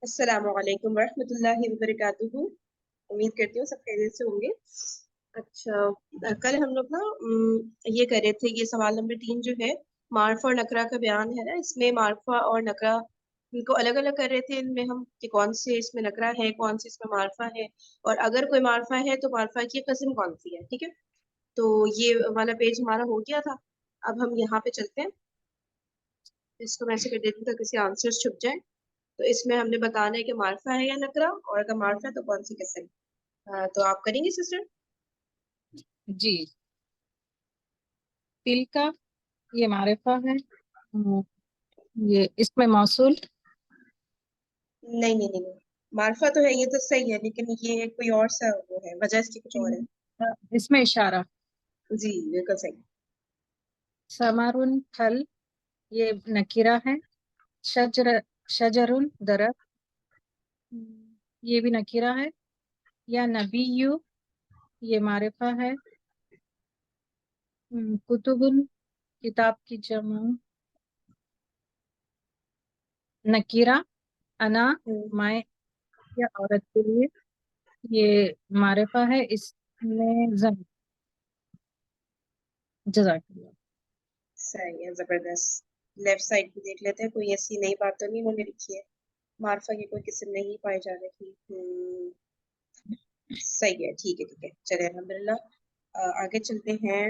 السلام علیکم ورحمۃ اللہ وبرکاتہ. امید کرتی ہوں سب خیریت سے ہوں گے. اچھا، کل ہم لوگ نا یہ کر رہے تھے، یہ سوال نمبر 3 جو ہے معرفہ اور نکرہ کا بیان ہے نا، اس میں معرفہ اور نکرہ ان کو الگ الگ کر رہے تھے ان میں ہم کہ کون سے اس میں نکرہ ہے، کون سے اس میں معرفہ ہے، اور اگر کوئی معرفہ ہے تو معرفہ کی قسم کون سی ہے. ٹھیک ہے، تو یہ والا پیج ہمارا ہو گیا تھا. اب ہم یہاں پہ چلتے ہیں، اس کو میں ایسے کر دیتی ہوں تاکہ کسی آنسر چھپ جائے. تو اس میں ہم نے بتانا ہے کہ معرفہ ہے یا نکرہ، اور اگر معرفہ ہے تو کون سی قسم. تو آپ کریں گے سسٹر؟ جی، تل کا یہ معرفہ ہے، یہ اس میں موصول. نہیں نہیں نہیں، معرفہ تو ہے، یہ تو صحیح ہے، لیکن یہ کوئی اور سا وہ ہے، وجہ اس کی کچھ اور ہے. اس میں اشارہ. جی بالکل صحیح. ثمرن پھل، یہ نکرہ ہے. شجرن درخت، یہ بھی نکرہ ہے. یا نبیو، یہ معرفہ ہے. کتبن، کتاب کی جمع. نکرہ، انا میں یا عورت کے لیے، یہ معرفہ ہے. اس میں جزاک اللہ. صحیح ہے، زبردست. لیفٹ سائڈ پہ دیکھ لیتے ہیں، کوئی ایسی نئی بات تو نہیں انہوں نے لکھی ہے. معرفہ کی کوئی قسم نہیں پائی جا رہی. صحیح ہے، ٹھیک ہے ٹھیک ہے، چلے الحمدللہ. آگے چلتے ہیں.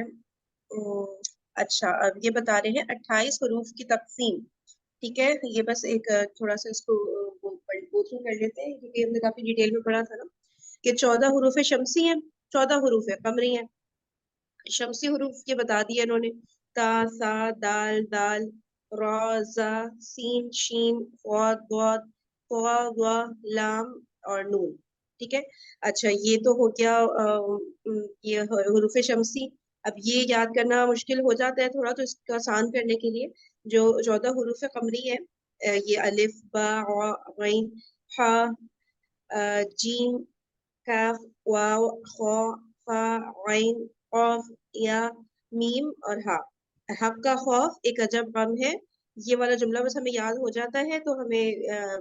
اچھا، اب یہ بتا رہے ہیں 28 حروف کی تقسیم. ٹھیک ہے، یہ بس ایک تھوڑا سا اس کو گو تھرو کر لیتے ہیں، کیونکہ ہم نے کافی ڈیٹیل میں پڑھا تھا نا کہ 14 حروف شمسی ہیں، 14 حروف قمری ہیں. شمسی حروف یہ بتا دیا انہوں نے: تا، سا، دال، دال، را، زا، سین، شین، ضاد، ضاد، طا، وا، لام اور نون. ٹھیک ہے. اچھا، یہ تو ہو گیا یہ حروف شمسی. اب یہ یاد کرنا مشکل ہو جاتا ہے تھوڑا، تو اس کو آسان کرنے کے لیے جو 14 حروف قمری ہے، یہ الف، با، غین، حا، جیم، کاف، واو، خا، فا، عین، قاف، یا، میم اور ہا. حق کا خوف ایک عجب غم ہے، یہ والا جملہ بس ہمیں یاد ہو جاتا ہے تو ہمیں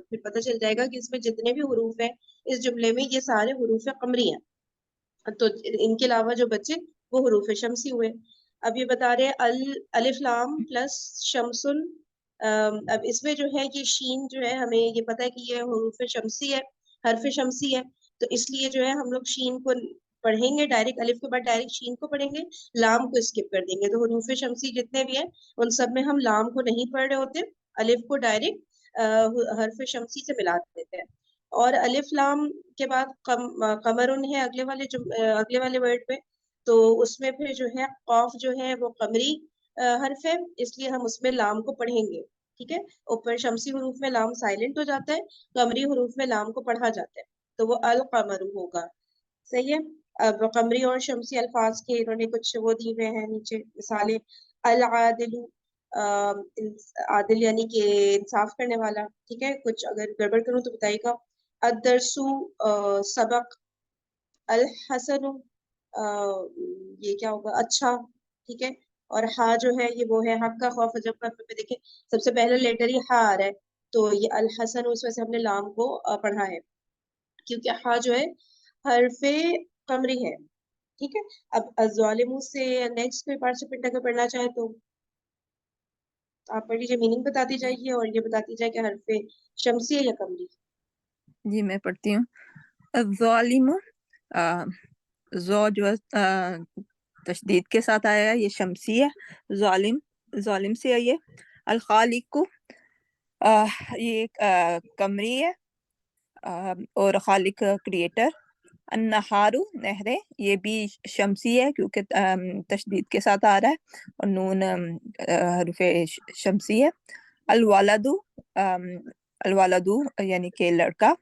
پھر پتہ چل جائے گا کہ اس میں جتنے بھی حروف ہیں اس جملے میں یہ سارے حروف قمری ہیں. تو ان کے علاوہ جو بچے وہ حروف شمسی ہوئے. اب یہ بتا رہے ہیں الف لام پلس شمسن. اب اس میں جو ہے یہ شین جو ہے، ہمیں یہ پتہ ہے کہ یہ حروف شمسی ہے، حرف شمسی ہے، تو اس لیے جو ہے ہم لوگ شین کو پڑھیں گے ڈائریکٹ، الف کے بعد ڈائریکٹ شین کو پڑھیں گے، لام کو اسکپ کر دیں گے. تو حروف شمسی جتنے بھی ہیں ان سب میں ہم لام کو نہیں پڑھ رہے ہوتے، الف کو ڈائریکٹ حرف شمسی سے ملا دیتے ہیں. اور الف لام کے بعد قمرن ہے اگلے والے ورڈ پہ، تو اس میں پھر جو ہے قاف جو ہے وہ قمری حرف ہے، اس لیے ہم اس میں لام کو پڑھیں گے. ٹھیک ہے، اوپر شمسی حروف میں لام سائلنٹ ہو جاتا ہے، قمری حروف میں لام کو پڑھا جاتا ہے، تو وہ القمر ہوگا. صحیح ہے. اب قمری اور شمسی الفاظ کے انہوں نے کچھ وہ دیے ہوئے ہیں نیچے مثالیں: العادل، عادل یعنی کہ انصاف کرنے والا. ٹھیک ہے، کچھ اگر گڑبڑ کروں تو بتائیے گا. الدرسو، سبق. الحسن، یہ کیا ہوگا؟ اچھا. ٹھیک ہے. اور ہا جو ہے یہ وہ ہے حق کا خوف. جب کا پہ دیکھیں سب سے پہلا لیٹر ہی ہا آ رہا ہے، تو یہ الحسن اس وجہ سے ہم نے لام کو پڑھا ہے کیونکہ ہا جو ہے حرف قمری ہے. ٹھیک ہے. اب الظالم سے نیکسٹ کوئی پارٹیسپینٹ اگر پڑھنا چاہے تو آپ پڑھ لیجیے، میننگ بتاتی جائیے اور یہ بتاتی جائے کہ حرف شمسی ہے یا قمری. جی میں پڑھتی ہوں. الظالم، زو جو تشدید کے ساتھ آیا ہے یہ شمسی ہے. ظالم سے ہے یہ. الخالق، یہ قمری ہے، اور خالق کریٹر. النہار، نہریں، یہ بھی شمسی ہے کیونکہ تشدید کے ساتھ آ رہا ہے اور نون حرف شمسی ہے. الولد یعنی کہ لڑکا،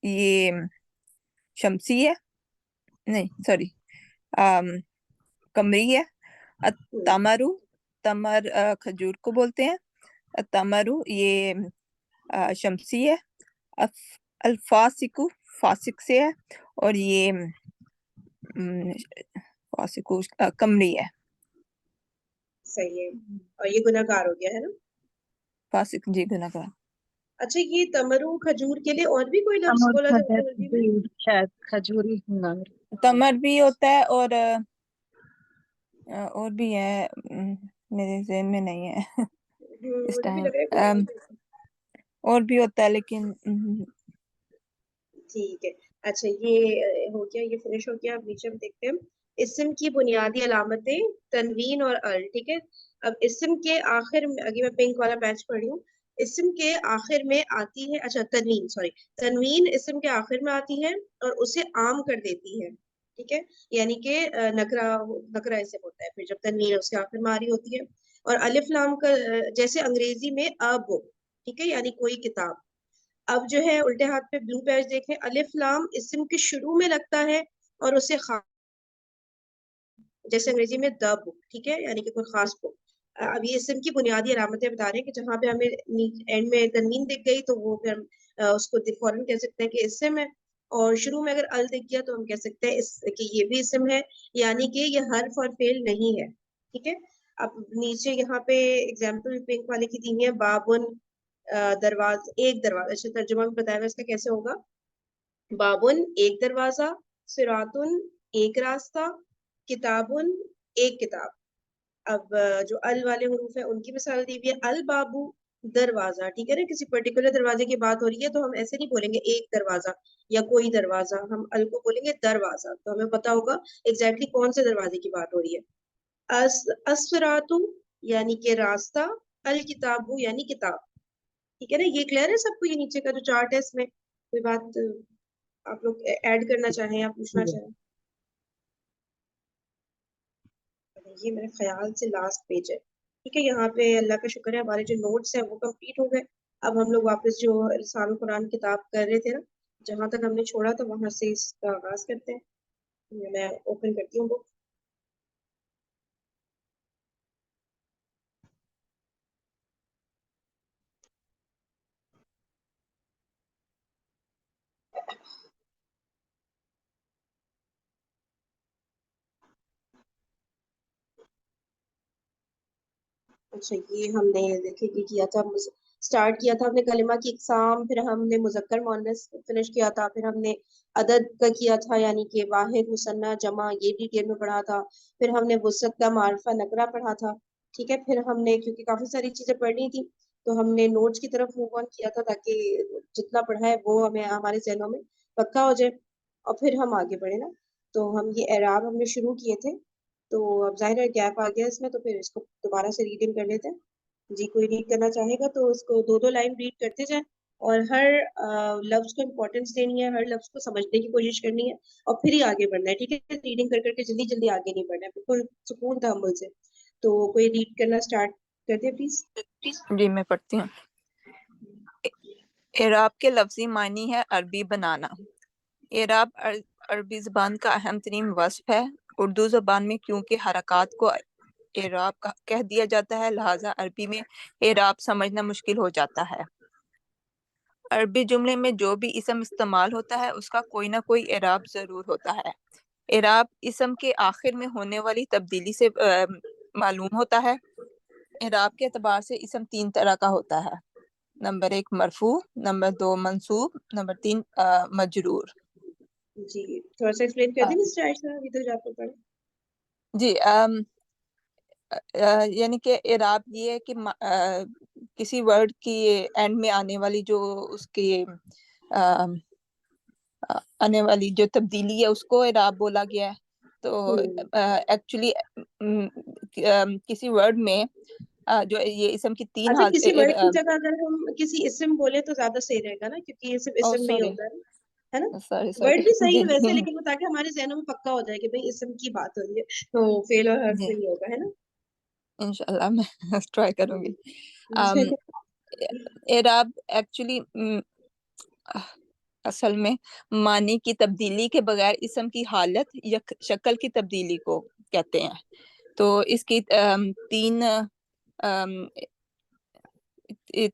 یہ شمسی ہے، نہیں سوری قمری ہے. تمر کھجور کو بولتے ہیں. تمرو یہ شمسی ہے. الفاسق، فاسق سے ہے، اور یہ فاسق قمری ہے. صحیح ہے. اور یہ گناہگار ہو گیا ہے نا. फासिक जी गुनाहगार। अच्छा, ये तमरू खजूर के लिए और भी कोई लफ्ज अमर बोला जाता है अरबी में? खजूर, शायद खजूरी होगा। तमर भी होता है और भी है, मेरे ज़हन में नहीं है इस मुझे भी टाइम। लग रहा है कोई और भी। और भी होता है लेकिन ठीक है। अच्छा, ये हो गया, ये फिनिश हो गया। अब नीचे हम देखते हैं इस्म की बुनियादी अलामतें, तनवीन और अल। ठीक है। अब इस्म के आखिर में, अगर मैं पिंक वाला पैच पढ़ रही हूँ, इस्म के आखिर में आती है, अच्छा तनवीन, सॉरी, तनवीन इस्म के आखिर में आती है और उसे आम कर देती है। ठीक है। यानी कि नकरा, नकरा इसे होता है फिर जब तनवीन उसके आखिर में आ रही होती है। और अलिफ लाम का जैसे अंग्रेजी में अ बुक, ठीक है, यानी कोई किताब। अब जो है उल्टे हाथ पे ब्लू पैच देखें, अलिफ लाम इस्म के शुरू में लगता है और उसे जैसे अंग्रेजी में द बुक, ठीक है, यानी कि कोई खास बुक। अब ये इस्म की बुनियादी अलामतें बता रहे हैं कि जहां पे हमें एंड में तनवीन दिख गई तो वो फिर हम उसको फौरन कह सकते हैं कि इस्म है। और शुरू में अगर अल दिख गया तो हम कह सकते हैं कि ये भी इस्म है, यानी कि ये हर्फ और फेल नहीं है। ठीक है। अब नीचे यहाँ पे एग्जाम्पल पिंक वाले की दी है, बाबुन एक दरवाजा। अच्छा, तर्जुमा भी बताया हुआ इसका कैसे होगा। बाबुन एक दरवाजा, सिरातुन एक रास्ता, किताबुन एक किताब। अब जो अल वाले हुरूफ है उनकी मिसाल दी हुई है, अल बाबू दरवाजा। ठीक है ना, किसी पर्टिकुलर दरवाजे की बात हो रही है तो हम ऐसे नहीं बोलेंगे एक दरवाजा या कोई दरवाजा, हम अल को बोलेंगे दरवाजा, तो हमें पता होगा एग्जैक्टली कौन से दरवाजे की बात हो रही है। असरातु यानी कि रास्ता, अल किताबु यानी किताब। ठीक है ना, ये क्लियर है सबको? ये नीचे का जो चार्ट है इसमें कोई बात आप लोग ऐड करना चाहें या पूछना चाहें? ये मेरे ख्याल से लास्ट पेज है। ठीक है, यहाँ पे अल्लाह का शुक्र है हमारे जो नोट्स है वो कंप्लीट हो गए। अब हम लोग वापस जो रिसाल कुरान किताब कर रहे थे ना, जहां तक हमने छोड़ा था वहां से इसका आगाज करते हैं। मैं ओपन करती हूँ बुक। अच्छा, ये हमने देखिए कि किया था, स्टार्ट किया था हमने कलिमा की इकसाम, फिर हमने मुज़क्कर मुअन्नस फिनिश किया था, फिर हमने अदद का किया था, यानी कि वाहिद मुसन्ना जमा, ये डिटेल में पढ़ा था। फिर हमने वसअत का मार्फा नकरा पढ़ा था। ठीक है। फिर हमने, क्योंकि काफी सारी चीजें पढ़नी थी, तो हमने नोट्स की तरफ मूव ऑन किया था ताकि जितना पढ़ा है वो हमें हमारे जहनों में पक्का हो जाए और फिर हम आगे बढ़े ना। तो हम ये एराब हमने शुरू किए थे, तो अब जाहिर है गैप आ गया इसमें, तो फिर इसको दोबारा से रीडिंग कर लेते हैं। जी, कोई रीड करना चाहेगा तो उसको दो दो लाइन रीड करते जाए और हर लफ्ज को इम्पोर्टेंस देनी है, हर लफ्ज को समझने की कोशिश करनी है और फिर ही आगे बढ़ना है। ठीक है, रीडिंग कर करके जल्दी जल्दी आगे नहीं बढ़ना है, बिल्कुल सुकून तहम्मुल से। तो कोई रीड करना स्टार्ट कर दे प्लीज। जी मैं पढ़ती हूँ। एराब के लफ्जी मानी है अरबी बनाना। एराब अरबी ज़बान का अहम तरीन वस्फ है। उर्दू ज़बान में क्योंकि हरकत को एराब कह दिया जाता है, लिहाजा अरबी में एराब समझना मुश्किल हो जाता है। अरबी जुमले में जो भी इसम इस्तेमाल होता है उसका कोई ना कोई एराब ज़रूर होता है। एराब इसम के आखिर में होने वाली तब्दीली से मालूम होता है। एराब के एतबार से इसम तीन तरह का होता है। नंबर 1 मरफू, नंबर 2 मंसूब, नंबर 3 मजरूर। जी, थोड़ा सा एक्सप्लेन कर अ, दी मिस्टर आयशा, अभी तक आपको पढ़ा। जी यानी कि एराब ये है कि किसी वर्ड की एंड में आने वाली जो उसकी आने वाली जो तब्दीली है उसको एराब बोला गया है। तो हम्म। एक्चुअली किसी वर्ड में जो ये इसम की तीन अच्छा, हाल किसी वर्ड की जगह अगर हम किसी इसम बोले तो ज्यादा सही रहेगा ना, क्योंकि ये सिर्फ ओ इसम नहीं सॉरी होता है ना? सॉरी वर्ड सॉरी भी सही जी है वैसे, जी लेकिन वो ताकि हमारे जहनों में पक्का हो जाए कि भाई इसम की बात हो रही है, तो फेल और हर्फ जी नहीं होगा, है ना? इंशाल्लाह मैं ट्राई करूंगी। जी। एराब एक्चुअली असल में मानी की तब्दीली के बगैर इसम की हालत या शक्ल की तब्दीली को कहते हैं। तो इसकी अम,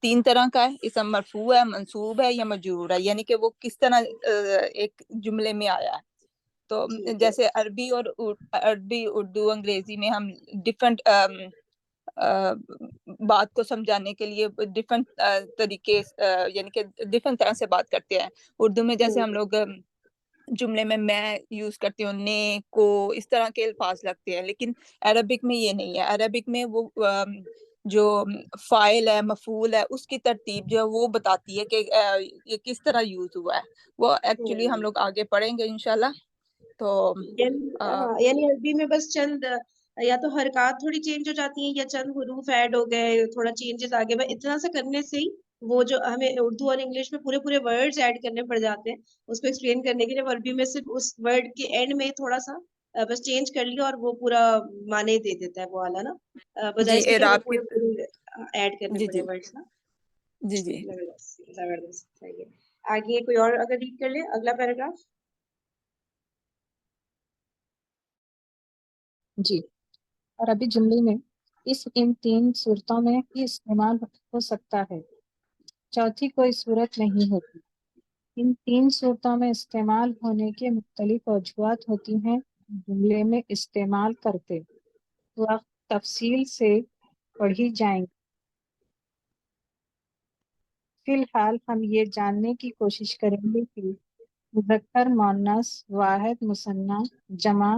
तीन तरह का है। इसम मरफू है, मंसूब है या मजरूर है, यानी कि वो किस तरह एक जुमले में आया है। तो ठीक है। जैसे अरबी और अरबी, उर्दू, अंग्रेजी में हम डिफरेंट بات کو سمجھانے کے لیے ڈفرینٹ طریقے یعنی کہ ڈفرینٹ طرح سے بات کرتے ہیں. اردو میں جیسے ہم لوگ جملے میں یوز کرتی ہوں، نے کو، اس طرح کے الفاظ لگتے ہیں، لیکن عربک میں یہ نہیں ہے. عربک میں وہ جو فاعل ہے، مفعول ہے، اس کی ترتیب جو ہے وہ بتاتی ہے کہ یہ کس طرح یوز ہوا ہے. وہ ایکچولی ہم لوگ آگے پڑھیں گے انشاءاللہ. تو یعنی عربی میں بس چند یا تو حرکات تھوڑی چینج ہو جاتی ہیں یا چند حروف ایڈ ہو گئے، تھوڑا چینجز آگے بس اتنا سا کرنے سے ہی وہ جو ہمیں اردو اور انگلش میں پورے ورڈز ایڈ کرنے پڑ جاتے ہیں اس کو ایکسپلین کرنے کے لیے. عربی میں صرف اس ورڈ کے اینڈ میں تھوڑا سا بس چینج کر لیا اور وہ پورا معنی دے دیتا ہے وہ والا نا، بجائے اس کے کہ ہمیں اعراب کی پورے ایڈ کرنے جی پڑے ورڈز نا. جی جی زبردست صحیح ہے. آگے کوئی اور اگر ریڈ کر لے اگلا پیراگراف. جی، عربی جملے میں ان 3 صورتوں میں ہی استعمال ہو سکتا ہے، چوتھی کوئی صورت نہیں ہوتی. ان 3 صورتوں میں استعمال ہونے کے مختلف وجوہات ہوتی ہیں. جملے میں استعمال کرتے وقت تفصیل سے پڑھی جائیں گی. فی الحال ہم یہ جاننے کی کوشش کریں گے کہ مذکر، مؤنث، واحد، مثنیٰ، جمع،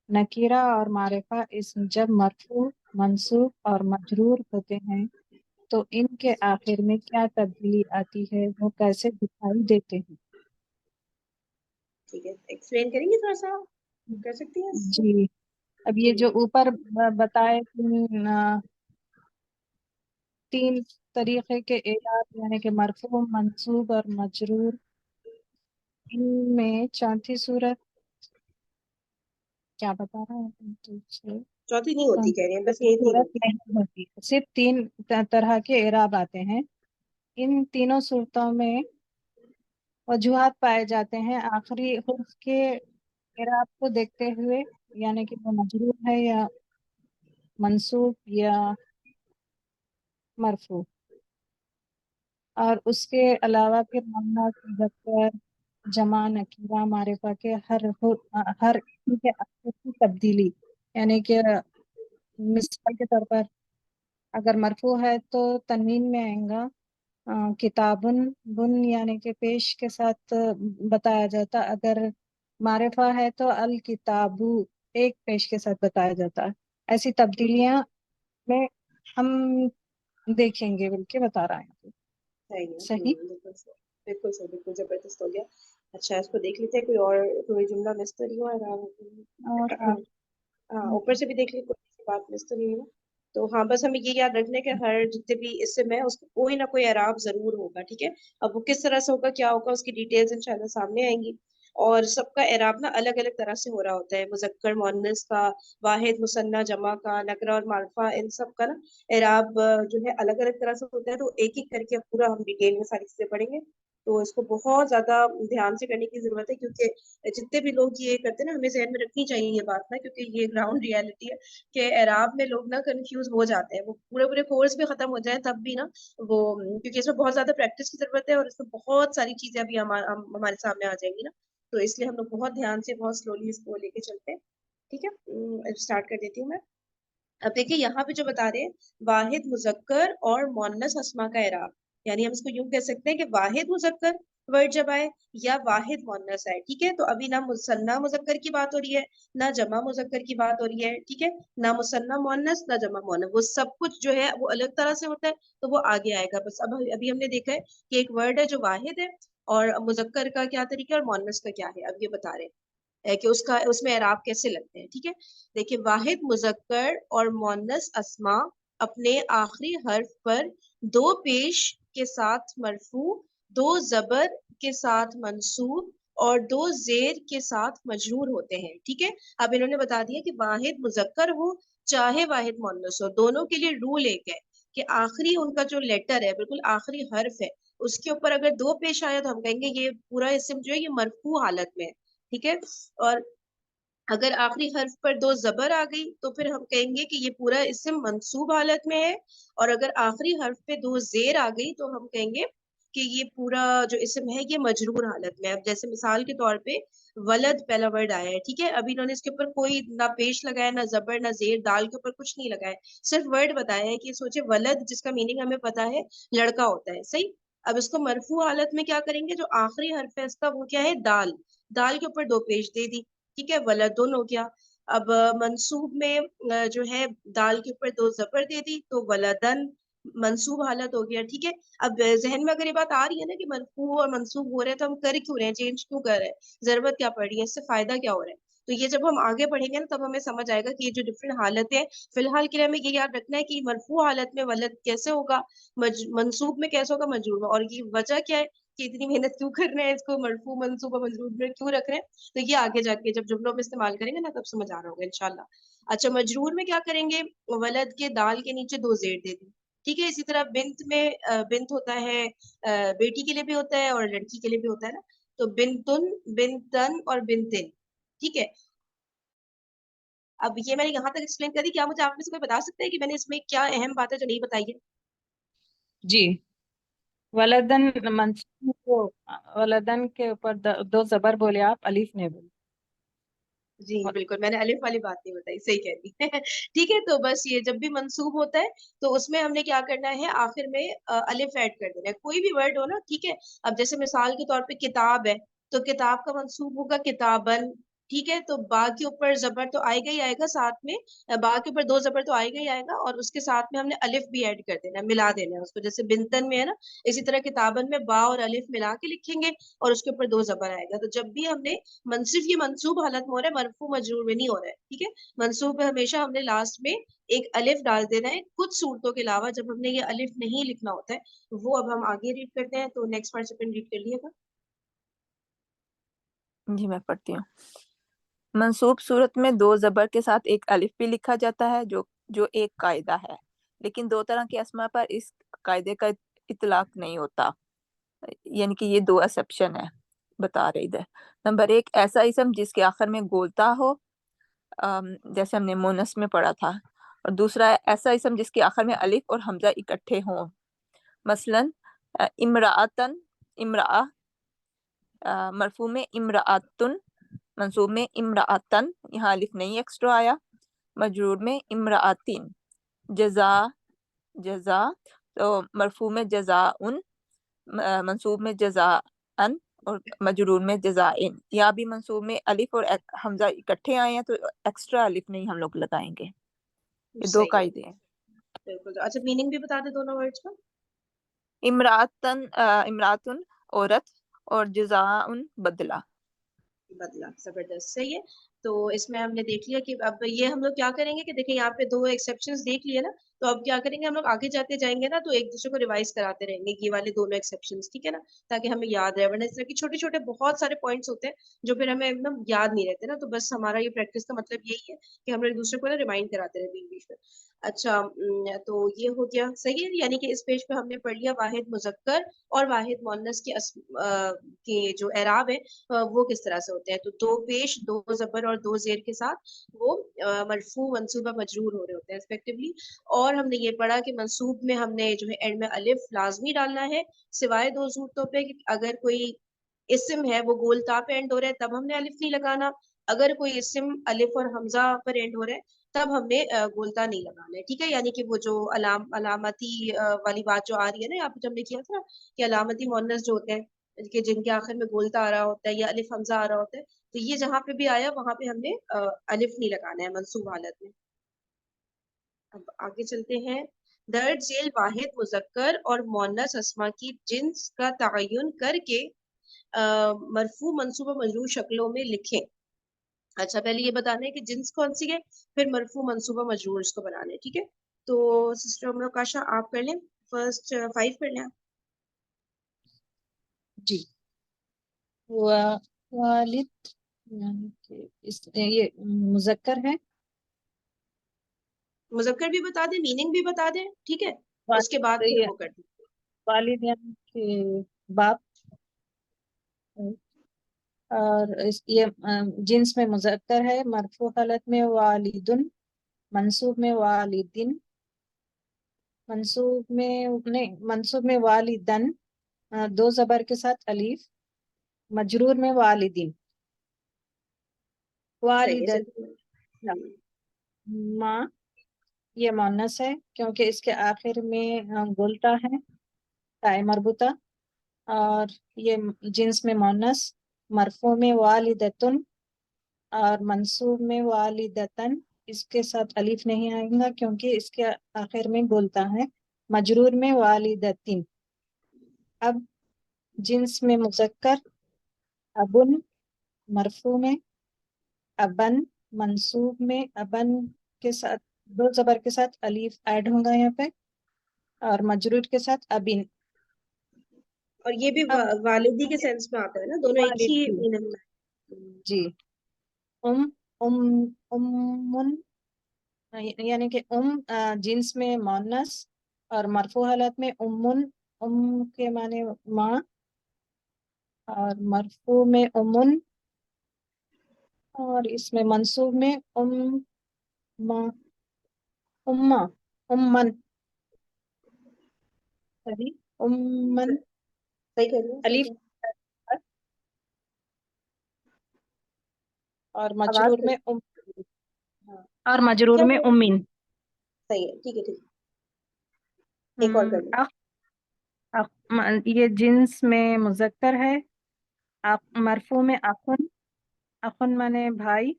نکیرہ اور معرفہ اسم جب مرفوع، منصوب اور مجرور ہوتے ہیں تو ان کے آخر میں کیا تبدیلی آتی ہے، وہ کیسے دکھائی دیتے ہیں. ٹھیک ہے، ایکسپلین کریں گے تھوڑا سا، کر سکتی ہیں اس کو؟ جی، اب یہ جو اوپر بتائے 3 طریقے کے اعراب یعنی کہ مرفوع، منصوب اور مجرور، ان میں چوتھی صورت کیا بتا رہا ہے؟ چوتھی نہیں ہوتی کہہ رہے ہیں، بس یہی تین صورت ہوتی. نہیں ہوتی، صرف 3 طرح کے اعراب آتے ہیں. ان تینوں صورتوں میں وجوہات پائے جاتے ہیں آخری حرف کے اعراب کو دیکھتے ہوئے، یعنی کہ وہ مجرور ہے یا منصوب یا مرفوع. اور اس کے علاوہ پھر مؤنث، مذکر، جمع، نکیرہ، معرفہ کے ہر اسم کے آخر کی تبدیلی، یعنی کہ مثال کے طور پر اگر مرفوع ہے تو تنوین میں آئے گا کتابن، بن یعنی کہ پیش کے ساتھ بتایا جاتا. اگر معرفہ ہے تو الکتابو ایک پیش کے ساتھ بتایا جاتا. ایسی تبدیلیاں میں ہم دیکھیں گے، بلکہ بتا رہا ہیں. صحیح. بالکل صحیح، بالکل زبردست ہو گیا. اچھا، اس کو دیکھ لیتے ہیں، کوئی اور کوئی جملہ مس تو نہیں ہوا. اور ہاں، اوپر سے بھی دیکھ لیتے کوئی بات مس تو نہیں ہوا. تو ہاں، بس ہمیں یہ یاد رکھنا ہے کہ ہر جتنے بھی اسم ہے اس کو کوئی نہ کوئی اعراب ضرور ہوگا. ٹھیک ہے، اب وہ کس طرح سے ہوگا، کیا ہوگا، اس کی ڈیٹیلز انشاءاللہ سامنے آئیں گی. اور سب کا اعراب نا الگ الگ طرح سے ہو رہا ہوتا ہے، مذکر، مؤنث کا، واحد، مثنیٰ، جمع کا، نکرہ اور معرفہ، ان سب کا نا اعراب جو ہے الگ الگ طرح سے ہوتا ہے. تو ایک ایک کر کے پورا ہم ڈیٹیل میں ساری چیزیں پڑھیں گے. تو اس کو بہت زیادہ دھیان سے کرنے کی ضرورت ہے، کیونکہ جتنے بھی لوگ یہ کرتے ہیں نا، ہمیں ذہن میں رکھنی چاہیے یہ بات نا، کیونکہ یہ گراؤنڈ ریالٹی ہے کہ اعراب میں لوگ نا کنفیوز ہو جاتے ہیں. وہ پورے کورس بھی ختم ہو جائیں تب بھی نا وہ، کیونکہ اس میں بہت زیادہ پریکٹس کی ضرورت ہے اور اس میں بہت ساری چیزیں ابھی ہمارے سامنے آ جائیں گی نا. تو اس لیے ہم لوگ بہت دھیان سے بہت سلولی اس کو لے کے چلتے ہیں. ٹھیک ہے، اسٹارٹ کر دیتی ہوں میں. اب دیکھیے یہاں پہ جو بتا رہے ہیں واحد، مذکر اور مؤنث اسماء کا اعراب، یعنی ہم اس کو یوں کہہ سکتے ہیں کہ واحد مذکر ورڈ جب آئے یا واحد مؤنث آئے. ٹھیک ہے، تو ابھی نہ مثنیٰ مذکر کی بات ہو رہی ہے، نہ جمع مذکر کی بات ہو رہی ہے. ٹھیک ہے، نہ مثنیٰ مؤنث، نہ جمع مؤنث، وہ سب کچھ جو ہے وہ الگ طرح سے ہوتا ہے. تو وہ آگے آئے گا. بس ابھی ہم نے دیکھا ہے کہ ایک ورڈ ہے جو واحد ہے، اور مذکر کا کیا طریقہ ہے اور مؤنث کا کیا ہے. اب یہ بتا رہے ہیں کہ اس میں اعراب کیسے لگتے ہیں. ٹھیک ہے، دیکھیے واحد مذکر اور مؤنث اسماء اپنے آخری حرف پر 2 پیش کے ساتھ مرفوع، 2 زبر کے ساتھ منصوب اور 2 زیر کے ساتھ مجرور ہوتے ہیں. ٹھیک ہے، اب انہوں نے بتا دیا کہ واحد مذکر ہو چاہے واحد مؤنث ہو، دونوں کے لیے رول ایک ہے کہ آخری ان کا جو لیٹر ہے، بالکل آخری حرف ہے، اس کے اوپر اگر 2 پیش آیا تو ہم کہیں گے یہ پورا اسم جو ہے یہ مرفوع حالت میں ہے. ٹھیک ہے، اور اگر آخری حرف پر 2 زبر آ گئی تو پھر ہم کہیں گے کہ یہ پورا اسم منصوب حالت میں ہے. اور اگر آخری حرف پہ 2 زیر آ گئی تو ہم کہیں گے کہ یہ پورا جو اسم ہے یہ مجرور حالت میں. اب جیسے مثال کے طور پہ ولد پہلا ورڈ آیا ہے, ٹھیک ہے, ابھی انہوں نے اس کے اوپر کوئی نہ پیش لگایا, نہ زبر, نہ زیر, دال کے اوپر کچھ نہیں لگایا, صرف ورڈ بتایا ہے کہ سوچے ولد جس کا میننگ ہمیں پتا ہے لڑکا ہوتا ہے, صحیح. اب اس کو مرفوع حالت میں کیا کریں گے, جو آخری حرف ہے اس کا وہ کیا ہے, دال, دال کے اوپر 2 پیش دے دی, ٹھیک ہے, ولدن ہو گیا. اب منصوب میں جو ہے دال کے اوپر 2 زبر دے دی تو ولدن منصوب حالت ہو گیا, ٹھیک ہے. اب ذہن میں اگر یہ بات آ رہی ہے نا کہ مرفوع اور منصوب ہو رہے ہیں تو ہم کر کیوں رہے ہیں, چینج کیوں کر رہے ہیں, ضرورت کیا پڑ رہی ہے, اس سے فائدہ کیا ہو رہا ہے, تو یہ جب ہم آگے پڑھیں گے نا تب ہمیں سمجھ آئے گا کہ یہ جو ڈفرینٹ حالتیں ہیں, فی الحال کے لیے ہمیں یہ یاد رکھنا ہے کہ مرفوع حالت میں ولد کیسے ہوگا, منصوب میں کیسے ہوگا, مجرور میں, اور یہ وجہ کیا ہے کہ اتنی محنت کیوں کر رہے ہیں, اس کو مرفوع منصوب اور مجرور میں کیوں رکھ رہے ہیں, تو یہ آگے جا کے جب جملوں میں استعمال کریں گے نا تب سمجھ آ رہا ہوگا انشاءاللہ. اچھا, مجرور میں کیا کریں گے, ولد کے دال کے نیچے 2 زیر دے دی, ٹھیک ہے. اسی طرح بنت میں بنت ہوتا ہے بیٹی کے لیے بھی ہوتا ہے اور لڑکی کے لیے بھی ہوتا ہے نا, تو بنتن, بنتن اور بنتن, ٹھیک ہے. اب یہ میں نے یہاں تک ایکسپلین کر دی, کیا مجھے آپ میں سے کوئی بتا سکتا ہے کہ میں نے اس میں کیا اہم بات ہے جو نہیں بتائی ہے؟ جی, ولدن منصوب کو ولدن کے اوپر 2 زبر بولے آپ, الف نے بولے. جی بالکل, میں نے الف والی بات نہیں بتائی, صحیح کہہ دی. ٹھیک ہے, تو بس یہ جب بھی منصوب ہوتا ہے تو اس میں ہم نے کیا کرنا ہے, آخر میں الف ایڈ کر دینا ہے, کوئی بھی ورڈ ہو نا, ٹھیک ہے. اب جیسے مثال کے طور پہ کتاب ہے تو کتاب کا منصوب ہوگا کتابن, ٹھیک ہے. تو با کے اوپر زبر تو آئے گا ہی آئے گا, ساتھ میں با کے اوپر 2 زبر تو آئے گا ہی آئے گا, اور اس کے ساتھ میں ہم نے الف بھی ایڈ کر دینا ہے, ملا دینا ہے اس کو, جیسے بنتن میں ہے نا, اسی طرح کتابن میں با اور الف ملا کے لکھیں گے اور اس کے اوپر 2 زبر آئے گا. تو جب بھی ہم نے منصوب, یہ منصوب حالت میں ہو رہا ہے, مرفوع مجرور میں نہیں ہو رہا ہے, ٹھیک ہے. منصوب میں ہمیشہ ہم نے لاسٹ میں ایک الف ڈال دینا ہے, کچھ صورتوں کے علاوہ جب ہم نے یہ الف نہیں لکھنا ہوتا ہے. وہ اب ہم آگے ریڈ کرتے ہیں, تو نیکسٹ پارٹیسپینٹ ریڈ کر لیے گا. جی میں پڑھتی ہوں. منصوب صورت میں 2 زبر کے ساتھ ایک الف بھی لکھا جاتا ہے جو ایک قاعدہ ہے, لیکن 2 طرح کے اسما پر اس قاعدے کا اطلاق نہیں ہوتا, یعنی کہ یہ 2 ایکسیپشن ہے بتا رہی ہے. نمبر 1, ایسا اسم جس کے آخر میں گولتا ہو, جیسے ہم نے مونس میں پڑھا تھا. اور دوسرا ہے ایسا اسم جس کے آخر میں الف اور حمزہ اکٹھے ہوں, مثلا امراۃن, امراء, مرفوع میں امراۃن, منصوب میں امراۃن, یہاں الف نہیں ایکسٹرا آیا. مجرور میں امراۃین. جزا, جزا, تو مرفوع میں جزاءن, منصوب میں جزاءن, اور مجرور میں جزائن. یا بھی منصوب میں الف اور حمزہ اکٹھے آئے ہیں تو ایکسٹرا الف نہیں ہم لوگ لگائیں گے. یہ 2 صحیح ہے, قاعدے ہیں. بالکل. اچھا, میننگ بھی بتا دیں دونوں ورڈز کا. امراۃن, امراۃن عورت, اور جزاءن بدلہ. بدلا, زبردست, صحیح ہے. تو اس میں ہم نے دیکھ لیا کہ اب یہ ہم لوگ کیا کریں گے کہ دیکھیں یہاں پہ 2 ایکسیپشنز دیکھ لیے نا, تو اب کیا کریں گے ہم لوگ آگے جاتے جائیں گے نا تو ایک دوسرے کو ریوائز کراتے رہیں گے یہ والے دونوں ایکسیپشنز, ٹھیک ہے نا, تاکہ ہمیں یاد رہے, ورنہ اس طرح کے چھوٹے چھوٹے بہت سارے پوائنٹس ہوتے ہیں جو پھر ہمیں ایک دم یاد نہیں رہتے نا. تو بس ہمارا یہ پریکٹس کا مطلب یہی ہے کہ ہم لوگ ایک دوسرے کو نا ریمائنڈ کراتے رہے بیچ بیچ میں. اچھا, تو یہ ہو گیا, صحیح ہے. یعنی کہ اس پیج پہ ہم نے پڑھ لیا واحد مذکر اور واحد مؤنث کے جو اعراب ہے وہ کس طرح سے ہوتے ہیں. تو 2 پیش, 2 زبر اور 2 زیر کے ساتھ وہ مرفوع, منصوب اور مجرور ہو رہے ہوتے ہیں ریسپیکٹیولی. اور ہم نے یہ پڑھا کہ منصوب میں ہم نے جو ہے اینڈ میں الف لازمی ڈالنا ہے, سوائے 2 صورتوں پہ کہ اگر کوئی اسم ہے وہ گول تا پہ اینڈ ہو رہا ہے تب ہم نے الف نہیں لگانا, اگر کوئی اسم الف اور حمزہ پر اینڈ ہو رہا ہے تب ہم نے گولتا نہیں لگانا ہے, ٹھیک ہے. یعنی کہ وہ جو علامتی والی بات جو آ رہی ہے نا, یہاں پہ ہم نے کیا تھا کہ علامتی مؤنث جو ہوتے ہیں کہ جن کے آخر میں گولتا آ رہا ہوتا ہے یا الف حمزہ آ رہا ہوتا ہے, تو یہ جہاں پہ بھی آیا وہاں پہ ہم نے الف نہیں لگانا ہے منصوب حالت میں. اب آگے چلتے ہیں. درج ذیل واحد مذکر اور مؤنث اسما کی جنس کا تعین کر کے مرفوع, منصوب و مجرور شکلوں میں لکھیں. اچھا, پہلے یہ بتانا ہے کہ جنس کون سی ہے, پھر مرفوع, منصوب و مجرور اس کو بنانا ہے, ٹھیک ہے. تو سسٹر امرکاشا آپ کر لیں, فرسٹ 5 کر لیں. جی, والد یعنی کہ یہ مذکر ہے, مذکر بھی بتا دیں, میننگ بھی بتا دیں, ٹھیک ہے, اس کے بعد پھر یہ وہ کر دیں. والد یعنی کہ باپ, اور یہ جنس میں مذکر ہے, مرفوع حالت میں والدن, منصوب میں والدن, منصوب میں نہیں, منصوب میں والدن, दो जबर के साथ अलीफ, मजरूर में वालिदिन, सही है वालिदत, चलिए। माँ ये मुन्नस है क्योंकि इसके आखिर में गुलता है, ताए मरबूता, और ये जिन्स में मुन्नस, मरफू में वालिदतुन और मंसूब में वालिदतन, इसके साथ अलीफ नहीं आएगा क्योंकि इसके आखिर में बोलता है, मजरूर में वालिदतिन। अब जिन्स में मुज़क्कर, अबुन, मरफू में अबन, मंसूब में अबन के साथ दो जबर के साथ अलीफ ऐड होगा यहाँ पे, और मजरूर के साथ अबिन। और ये भी अब वालिदी के सेंस में आता है ना, दोनों एक ही वालिदी, मीनिंग में। जी, उम उम उम्मुन, यानी कि जिन्स में मोनस और मरफू हालत में उम्मुन, के माने माँ, और मरफू में उम्मुन, और इसमें मंसूब में माँ, उम्मा, उम्मन, सही, उम्मन, सही कह रही हूँ, सही अलीफ, कह रही हूँ। और आवाज मजरूर सही। में हाँ, और मजरूर क्या में उम्मीन। सही है, ठीक है ठीक है, एक और कर लो। अख, ये जिन्स में मुजक्कर है, मरफू में अखुन, अखुन माने भाई,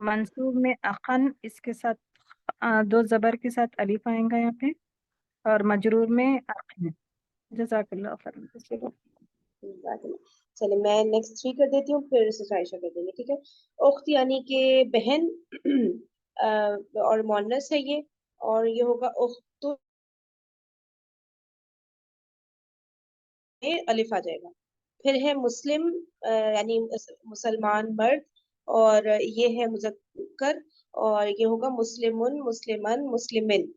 मंसूब में अखन, इसके साथ दो जबर के साथ अलीफ आएगा यहाँ पे, और मजरूर में अखन। जज़ाकल्लाह खैरन। चलिए मैं नेक्स्ट 3 कर देती हूँ, फिर से आयशा कर देंगे, ठीक है। उख्त यानी कि बहन, और मोनस है ये, और ये होगा उख्तु में अलिफ आ जाएगा। फिर है मुस्लिम, यानी मुसलमान मर्द, और ये है मुजक्कर, और ये होगा मुस्लिमुन, मुस्लिमन, मुस्लिमिन,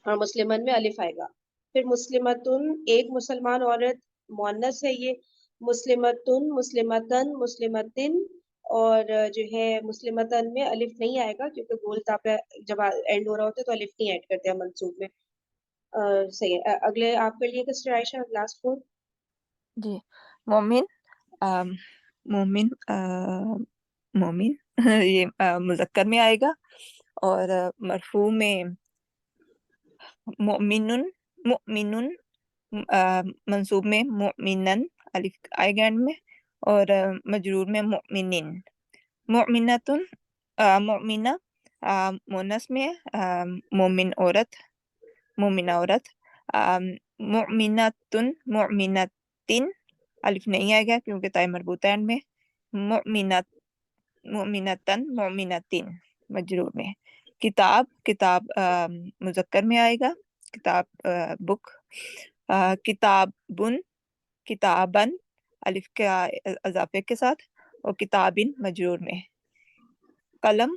और मुस्लिमन में अलिफ आएगा। फिर मुस्लिमतुन एक मुसलमान औरत, मुअन्नस है ये, मुस्लिमतुन, मुस्लिमतन, मुस्लिमतिन, और जो है मुस्लिमतन में अलिफ नहीं आएगा क्योंकि गोलता पे जब एंड हो रहा होता है तो अलिफ नहीं ऐड करते हैं मंसूब में। सही है। अगले आप कर लिए सिस्टर आयशा, लास्ट 4। जी। मोमिन, मोमिन, मोमिन ये मुजक्कर में आएगा, और मरफू में मोमिनुन, मोमिनुन, मंसूब में मोमिनन, अलिफ आएगा एंड में, और मजरूर में मोमिनिन। मोमिनतुन, मोमिना, मुन्नस में मोमिन औरत, मोमिना औरत, मोमिनतुन, मोमिनतिन, अलिफ नहीं आएगा क्योंकि ताई मरबूता एंड में, मोमिनत, मोमिनतन, मोमिनतिन, मजरूर में। किताब, किताब मुजक्कर में आएगा, किताब बुक, किताबुन, किताबन, अलिफ के अजाफे के साथ, और किताबिन मजरूर में। कलम,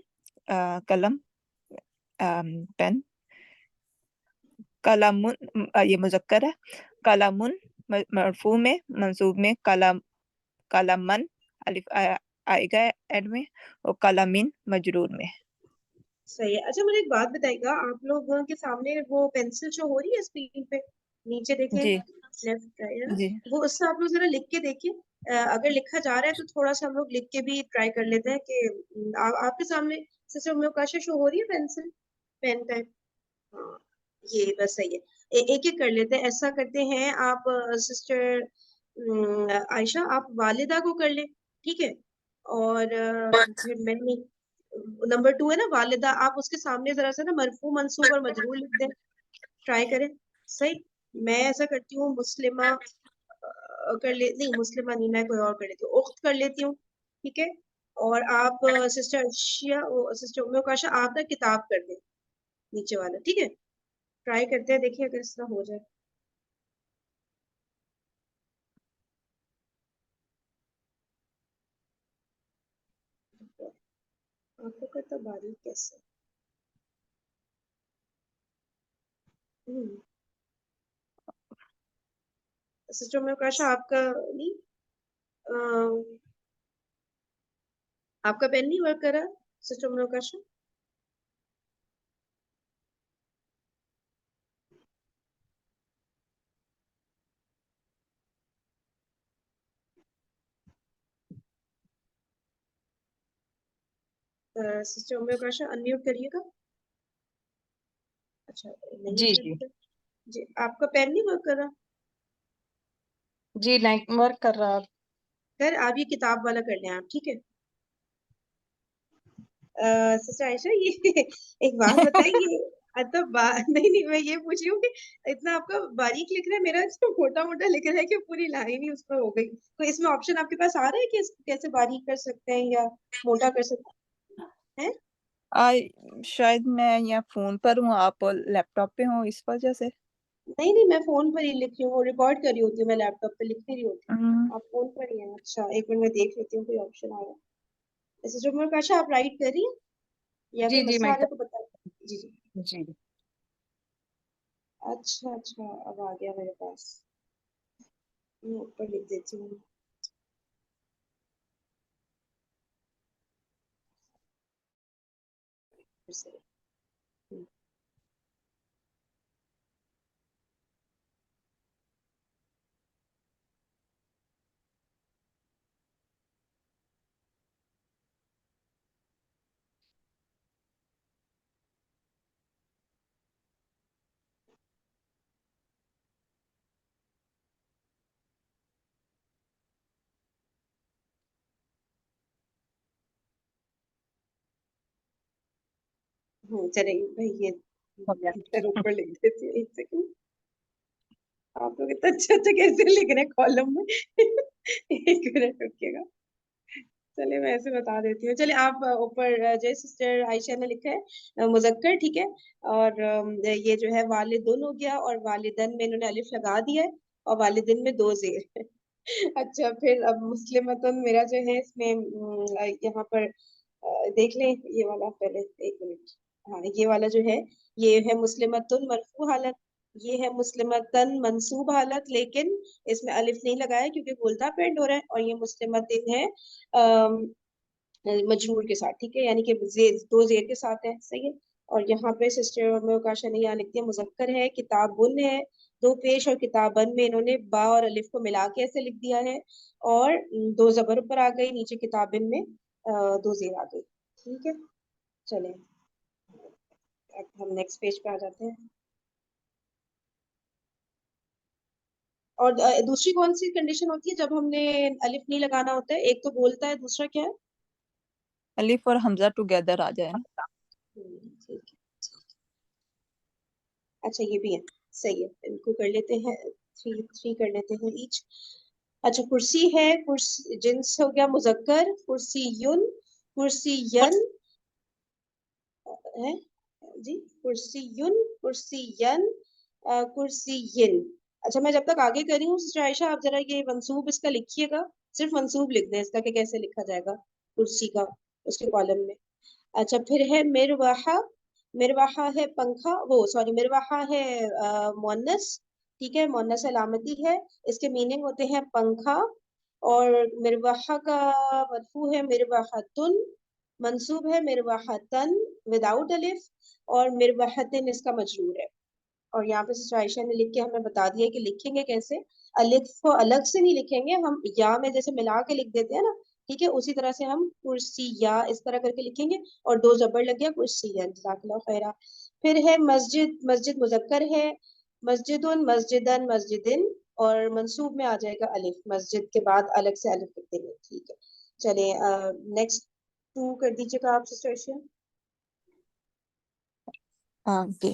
कलम, पेन, कलमुन, ये मुजक्कर है, कलमुन मरफू में, मंसूब में कलम, कलमन, अलिफ आएगा एंड में, और कलमिन मजरूर में। सही है। अच्छा मुझे एक बात बताइएगा, आप लोगों के सामने वो पेंसिल शो हो रही है स्क्रीन पे, नीचे देखें, जी लेफ्ट राइट, जी वो उससे आप लोग जरा लिख के देखिए। अगर लिखा जा रहा है तो थोड़ा सा हम लोग लिख के भी ट्राई कर लेते हैं कि आपके सामने सिस्टर उम्मीद शो हो रही है पेंसिल, पेन टाइप। हाँ, ये बस सही है। एक एक कर लेते हैं, ऐसा करते हैं आप सिस्टर आयशा, आप वालिदा को कर ले, ठीक है। और फिर मैं, नंबर 2 है ना वालिदा, आप उसके सामने जरा सा ना मरफू मंसूब और मजरूर लिख दें, ट्राई करें। सही। मैं ऐसा करती हूँ, मुस्लिमा कर ले, नहीं मुस्लिमा नहीं, मैं कोई और कर लेती हूँ, उख्त कर लेती हूँ, ठीक है। और आप सिस्टर अर्शिया, सिस्टर उम्मीद काशा, आप ना किताब कर दें, नीचे वाला, ठीक है। ट्राई करते हैं, देखिए अगर इस तरह हो जाए। आपको करता बारीक कैसे। सिस्टर में काशा आपका नहीं, आपका पेन नहीं वर्क कर रहा सिस्टर में काशा। सिस्टर उम्मे प्रकाशा अनम्यूट करिएगा। अच्छा नहीं जी शायद जी इधर। जी आपका पेन नहीं वर्क कर रहा? जी, लाइक वर्क कर रहा है। खैर आप ये किताब वाला कर लें आप, ठीक है। सिस्टर आयशा ये एक बात बताएंगे। नहीं नहीं, मैं ये पूछ रही हूँ कि इतना आपका बारीक लिख रहा है, मेरा इसमें मोटा मोटा लिख रहा है कि पूरी लाइन ही उस पर हो गई। तो इसमें ऑप्शन आपके पास आ रहा है कि इसको कैसे बारीक कर सकते हैं या मोटा कर सकते हैं? शायद मैं यहाँ फोन पर हूँ, आप लैपटॉप पे हो, इस वजह से। नहीं नहीं, मैं फोन पर ही लिख रही हूँ, रिकॉर्ड कर रही होती हूँ, मैं लैपटॉप पे लिख नहीं रही होती। हम्म, आप फोन पर ही हैं? अच्छा एक मिनट में देख लेती हूँ कोई ऑप्शन आ रहा है। जैसे जो मैं प्रकाशा आप राइट कर रही हैं या जी कोई जी मसला मैं आ रहा है तो बता। जी जी। जी अच्छा अच्छा, अब आ गया मेरे पास, मैं ऊपर लिख देती हूँ। फिर से। हम्म, चलेंगे भाई ये हो गया। इधर ऊपर लिख देती हूँ, एक सेकंड। आप लोग इतना अच्छा अच्छा कैसे लिख रहे हैं कॉलम में एक मिनट रुकिएगा। चलिए मैं ऐसे बता देती हूँ। चलिए आप ऊपर जय सिस्टर आयशा ने लिखा है मुजक्कर, ठीक है। और ये जो है वालिदुन हो गया, और वालिदन में इन्होंने अलिफ लगा दिया है, और वालिदिन में दो जेर है। अच्छा फिर अब मुस्लिमतन मेरा जो है इसमें यहाँ पर देख लें ये वाला पहले, एक मिनट। हाँ ये वाला जो है ये है मुस्लिमतुन मरफू हालत, ये है मुस्लिमतन मंसूब हालत, लेकिन इसमें अलिफ नहीं लगाया क्योंकि गोल्दा पेंड हो रहा है, और ये मुस्लिमतिन है मजरूर के साथ, ठीक है, यानी कि दो जेर के साथ है, सही है। और यहाँ पे सिस्टर में काशा नहीं यहाँ लिखती है मुजक्कर है, किताबुन है, दो पेश और किताबन में इन्होंने बा और अलिफ को मिला के ऐसे लिख दिया है, और दो जबर ऊपर आ गई, नीचे किताबिन में दो जेर आ गई, ठीक है। चलें अब हम नेक्स्ट पेज पे आ जाते हैं। और दूसरी कौन सी कंडीशन होती है जब हमने अलिफ नहीं लगाना होता है? एक तो बोलता है, दूसरा क्या है? अलिफ और हमजा टुगेदर आ जाए ना। ठीक है। अच्छा ये भी है, सही है, इनको कर लेते हैं, थ्री थ्री कर लेते हैं ईच। अच्छा कुर्सी है, कुर्सी जिन्स हो गया मुजक्कर, कुर्सीयुन, कुर्सीयन है जी, कुर्सीयुन, कुर्सीयन, कुर्सीयिन। अच्छा मैं जब तक आगे कर रही हूँ सिस्टर आयशा आप जरा ये मंसूब इसका लिखिएगा, सिर्फ मंसूब लिख दें इसका कि कैसे लिखा जाएगा कुर्सी का, उसके कॉलम में। अच्छा फिर है मिरवाहा, मिरवाहा है पंखा, वो सॉरी मिरवाहा है मुअन्नस, ठीक है, मुअन्नस अलामती है, इसके मीनिंग होते हैं पंखा। और मिरवाहा का मरफू है मिरवाहतुन, मंसूब है मिरवाहतन विदाउट अलिफ, और मिरवाहतिन इसका मजरूर है। और यहाँ पे सिस्टर आयशा ने लिख के हमें बता दिया कि लिखेंगे कैसे। अलिफ को अलग से नहीं लिखेंगे हम, या में जैसे मिला के लिख देते हैं ना, ठीक है, उसी तरह से हम कुर्सी या इस तरह करके लिखेंगे, और दो जबर लग गया कुर्सी या, जज़ाकल्लाह खैरा। फिर है मस्जिद, मस्जिद मुजक्कर है, मस्जिदुन, मस्जिदन, मस्जिदिन, और मंसूब में आ जाएगा अलिफ, मस्जिद के बाद अलग से अलिफ लिख देंगे, ठीक है। चलिए नेक्स्ट टू कर दीजिएगा आप सिस्टर आयशा। ओके,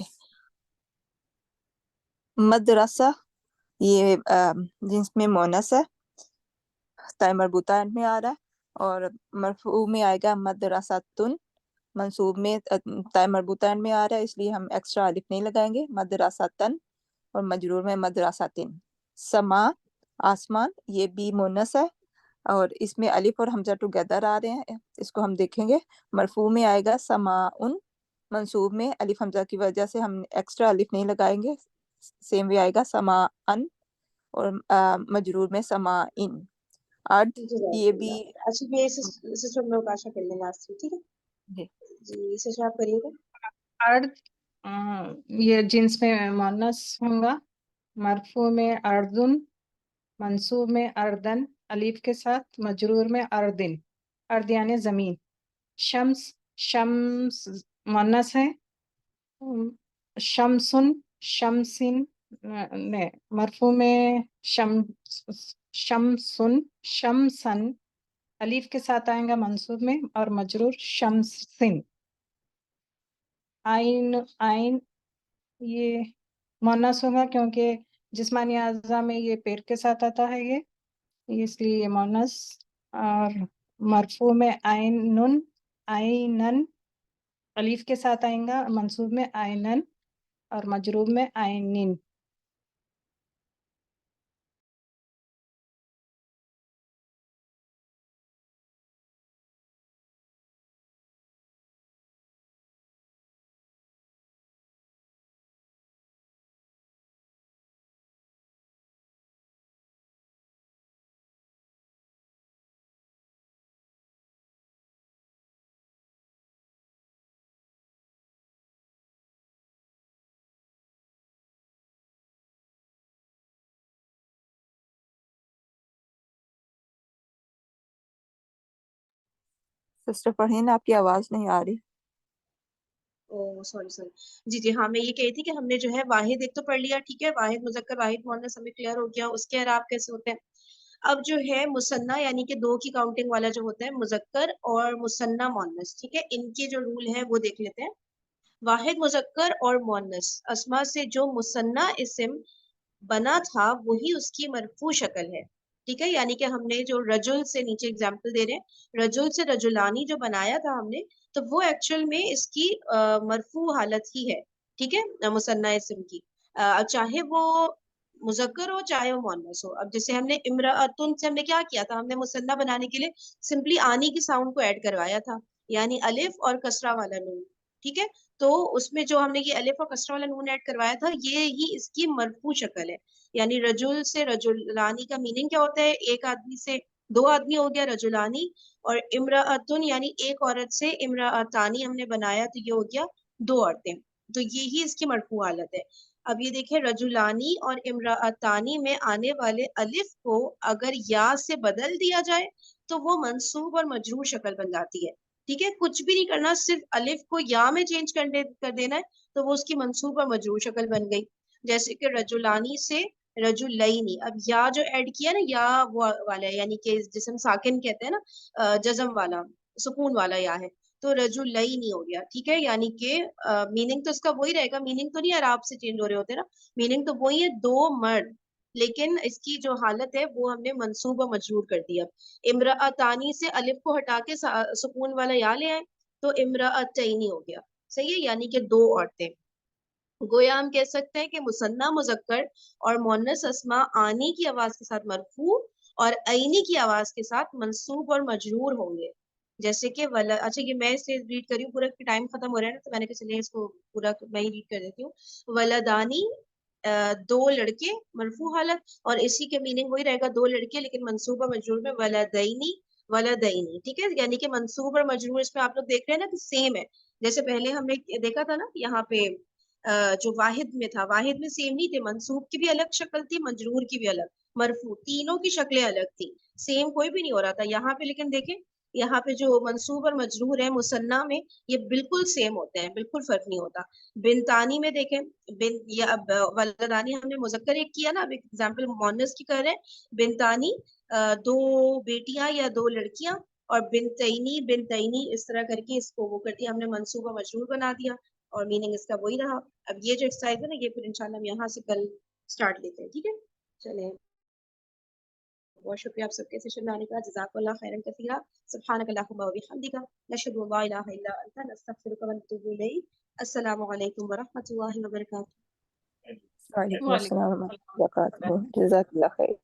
मदरसा ये जिसमें मोनस है, ताई मरबूता में आ रहा है, और मरफू में आएगा मदरसातुन, मंसूब में ताई मरबूता में आ रहा है, इसलिए हम एक्स्ट्रा अलिफ नहीं लगाएंगे, मदरसातन, और मजरूर में मदरसातिन। समा आसमान, ये भी मोनस है, और इसमें अलिफ और हमजा टुगेदर आ रहे हैं, इसको हम देखेंगे। मरफू में आएगा समाउन, मंसूब में अलिफ हमजा की वजह से हम एक्स्ट्रा अलिफ नहीं लगाएंगे, सेम वे आएगा समाअन, और मजरूर में समाइन। अर्द, ये भी जज़ाकल्लाह। अच्छा ये सिस्टर में आशा कर लें लास्ट में, ठीक है। जी, जी सिस्टर आप करिएगा। अर्द, ये जिन्स में मुअन्नस होगा, मरफू में अर्दुन, मंसूब में अर्दन अलीफ के साथ, मजरूर में अर्दिन, अर्द यानी जमीन। शम्स शम्स मुअन्नस है, शम्सुन, शम्सिन ने मरफू में शम्सुन, शम्सन अलीफ के साथ आएगा मंसूब में, और मजरूर शम्सिन। आइन, आइन ये मुअन्नस होगा क्योंकि जिस्मानी अज़ा में ये पैर के साथ आता है, ये इसलिए ये मुअन्नस। और मरफू में आइनुन, आइनन अलीफ के साथ आएगा मंसूब में आइनन, और मजरूब में आइनिन। सिस्टर पढ़े ना, आपकी आवाज नहीं आ रही। ओ सॉरी सॉरी जी जी हाँ, मैं ये कही थी कि हमने जो है वाहिद एक तो पढ़ लिया, ठीक है, वाहिद मुजक्कर वाहिद मुअन्नस हमें क्लियर हो गया, उसके अलावा कैसे होते हैं। अब जो है मुसन्ना यानी कि दो की काउंटिंग वाला जो होता है मुजक्कर और मुसन्ना मुअन्नस, ठीक है, इनके जो रूल है वो देख लेते हैं। वाहिद मुजक्कर और मुअन्नस अस्मा से जो मुसन्ना इस्म बना था वही उसकी मरफू शक्ल है, ठीक है, यानी कि हमने जो रजुल से नीचे एग्जाम्पल दे रहे हैं, रजुल से रजुलानी जो बनाया था हमने, तो वो एक्चुअल में इसकी मरफू हालत ही है, ठीक है, मुसन्ना इस्म की, चाहे वो मुजक्कर हो चाहे वो मुअन्नस हो। अब जैसे हमने इम्राअतुन से हमने क्या किया था, हमने मुसन्ना बनाने के लिए सिंपली आनी की साउंड को ऐड करवाया था, यानी अलिफ और कसरा वाला नून, ठीक है, तो उसमें जो हमने ये अलिफ और कसरा वाला नून ऐड करवाया था, ये ही इसकी मरफू शक्ल है। यानी रजुल से रजुलानी का मीनिंग क्या होता है, एक आदमी से दो आदमी हो गया रजुलानी, और इम्राअतुन यानी एक औरत से इम्राअतानी हमने बनाया तो ये हो गया दो औरतें, तो ये ही इसकी मरफू हालत है। अब ये देखें, रजुलानी और इम्राअतानी में आने वाले अलिफ को अगर या से बदल दिया जाए तो वो मंसूब और मजरूर शक्ल बन जाती है, ठीक है, कुछ भी नहीं करना, सिर्फ अलिफ को या में चेंज कर देना है, तो वो उसकी मंसूब और मजरूर शक्ल बन गई। जैसे कि रजुलानी से रजुलैनी, अब या जो ऐड किया ना, या वो वाला है, यानी कि जिसे हम साकिन कहते हैं ना, जज्म वाला, सुकून वाला या है, तो रजुलैनी हो गया, ठीक है, यानी कि मीनिंग तो इसका वही रहेगा, मीनिंग तो नहीं अराब से चेंज हो रहे होते ना, मीनिंग तो वही है, दो मर्द, लेकिन इसकी जो हालत है वो हमने मंसूब और मजरूर कर दिया। इम्राअतानी से अलिफ को हटा के सुकून वाला या ले आए, तो इम्राअतैनी हो गया, सही है, यानी कि दो औरतें। गोया हम कह सकते हैं कि मुसन्ना मुजक्कर और मुअन्नस अस्मा आनी की आवाज के साथ मरफू और ऐनी की आवाज के साथ मंसूब और मजरूर होंगे। जैसे कि वला, अच्छा ये मैं इसे रीड करी हूँ, पूरा टाइम खत्म हो रहा है ना, तो मैंने कहा चलिए इसको पूरा मैं ही रीड कर देती हूँ। वलदानी दो लड़के मरफू हालत, और इसी के मीनिंग वही रहेगा, दो लड़के, लेकिन मंसूब और मजरूर में वलदैनी वलदैनी, ठीक है, यानी कि मंसूब और मजरूर इसमें आप लोग देख रहे हैं ना कि सेम है। जैसे पहले हमने देखा था ना यहाँ पे जो वाहिद में था, वाहिद में सेम नहीं थे, मंसूब की भी अलग शक्ल थी, मजरूर की भी अलग, मरफू, तीनों की शक्लें अलग थी, सेम कोई भी नहीं हो रहा था। यहाँ पे लेकिन देखें, यहाँ पे जो मंसूब और मजरूर है मुसन्ना में, ये बिल्कुल सेम होते हैं, बिल्कुल फर्क नहीं होता। बिनतानी में देखें, बिन या अब वलदानी हमने मुजक्कर एक किया ना, अब एग्जाम्पल मोनस की कर रहे हैं, बिनतानी दो बेटियां या दो लड़कियां, और बिनतैनी इस तरह करके इसको वो कर दिया हमने, मंसूब और मजरूर बना दिया, और मीनिंग इसका वही रहा। अब ये जो एक्सरसाइज है ना, ये फिर इंशाल्लाह हम यहाँ से कल स्टार्ट लेते हैं, ठीक है, चले, बहुत शुक्रिया आप सबके सेशन में आने का, जज़ाकल्लाह खैरन कसीरा, सुब्हानक अल्लाहुम्मा व बिहम्दिका, नशहदु अन ला इलाहा इल्ला अंता, नस्तगफिरुका व नतूबु इलैक। अस्सलामु अलैकुम व रहमतुल्लाहि व बरकातुहू। वालेकुम वालेकुम अस्सलाम व सलाम। रहमतुल्लाहि व बरकातुहू। जज़ाकल्लाह खैर।